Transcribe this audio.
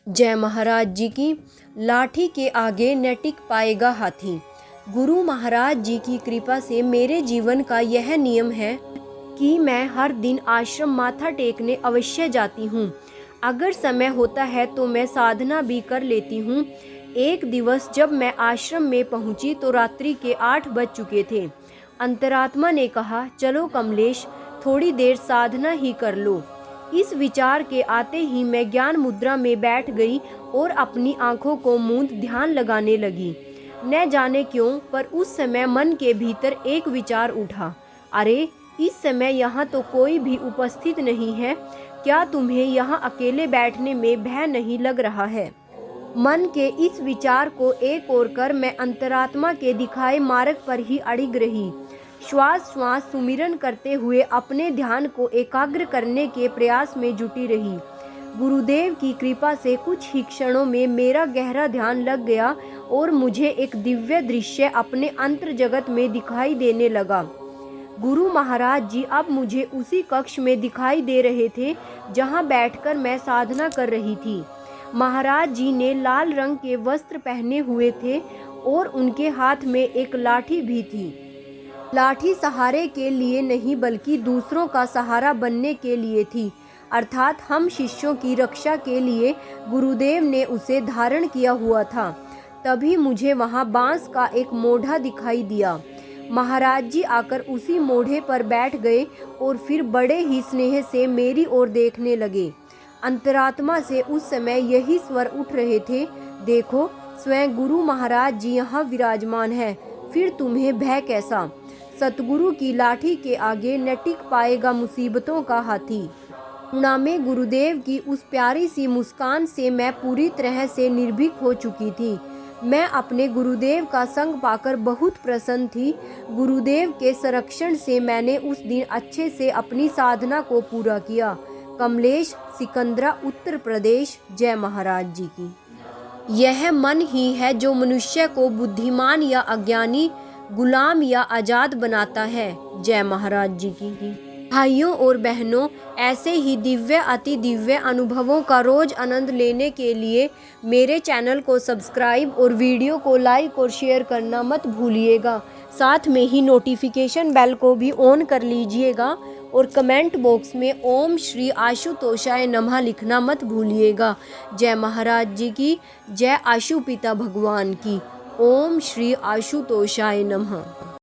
जय महाराज जी की। लाठी के आगे न टिक पाएगा हाथी। गुरु महाराज जी की कृपा से मेरे जीवन का यह नियम है कि मैं हर दिन आश्रम माथा टेकने अवश्य जाती हूँ। अगर समय होता है तो मैं साधना भी कर लेती हूँ। एक दिवस जब मैं आश्रम में पहुँची तो रात्रि के 8 बज चुके थे। अंतरात्मा ने कहा, चलो कमलेश, थोड़ी देर साधना ही कर लो। इस विचार के आते ही मैं ज्ञान मुद्रा में बैठ गई और अपनी आंखों को मूंद ध्यान लगाने लगी। न जाने क्यों, पर उस समय मन के भीतर एक विचार उठा, अरे इस समय यहाँ तो कोई भी उपस्थित नहीं है, क्या तुम्हें यहाँ अकेले बैठने में भय नहीं लग रहा है? मन के इस विचार को एक ओर कर मैं अंतरात्मा के दिखाए मार्ग पर ही अड़िग रही। श्वास श्वास सुमिरन करते हुए अपने ध्यान को एकाग्र करने के प्रयास में जुटी रही। गुरुदेव की कृपा से कुछ ही क्षणों में मेरा गहरा ध्यान लग गया और मुझे एक दिव्य दृश्य अपने अंतर जगत में दिखाई देने लगा। गुरु महाराज जी अब मुझे उसी कक्ष में दिखाई दे रहे थे जहां बैठकर मैं साधना कर रही थी। महाराज जी ने लाल रंग के वस्त्र पहने हुए थे और उनके हाथ में एक लाठी भी थी। लाठी सहारे के लिए नहीं बल्कि दूसरों का सहारा बनने के लिए थी, अर्थात हम शिष्यों की रक्षा के लिए गुरुदेव ने उसे धारण किया हुआ था। तभी मुझे वहां बांस का एक मोढ़ा दिखाई दिया। महाराज जी आकर उसी मोढ़े पर बैठ गए और फिर बड़े ही स्नेह से मेरी ओर देखने लगे। अंतरात्मा से उस समय यही स्वर उठ रहे थे, देखो स्वयं गुरु महाराज जी यहाँ विराजमान है, फिर तुम्हें भय कैसा? सतगुरु की लाठी के आगे न टिक पाएगा मुसीबतों का हाथी। करुणा में गुरुदेव की उस प्यारी सी मुस्कान से मैं पूरी तरह से निर्भीक हो चुकी थी। मैं अपने गुरुदेव का संग पाकर बहुत प्रसन्न थी। गुरुदेव के संरक्षण से मैंने उस दिन अच्छे से अपनी साधना को पूरा किया। कमलेश, सिकंदरा, उत्तर प्रदेश। जय महाराज जी की। यह मन ही है जो मनुष्य को बुद्धिमान या अज्ञानी, गुलाम या आज़ाद बनाता है। जय महाराज जी की। भाइयों और बहनों, ऐसे ही दिव्य अति दिव्य अनुभवों का रोज आनंद लेने के लिए मेरे चैनल को सब्सक्राइब और वीडियो को लाइक और शेयर करना मत भूलिएगा। साथ में ही नोटिफिकेशन बेल को भी ऑन कर लीजिएगा और कमेंट बॉक्स में ओम श्री आशुतोषाय नमः लिखना मत भूलिएगा। जय महाराज जी की। जय आशु पिता भगवान की। ओम श्री आशुतोषाय नमः।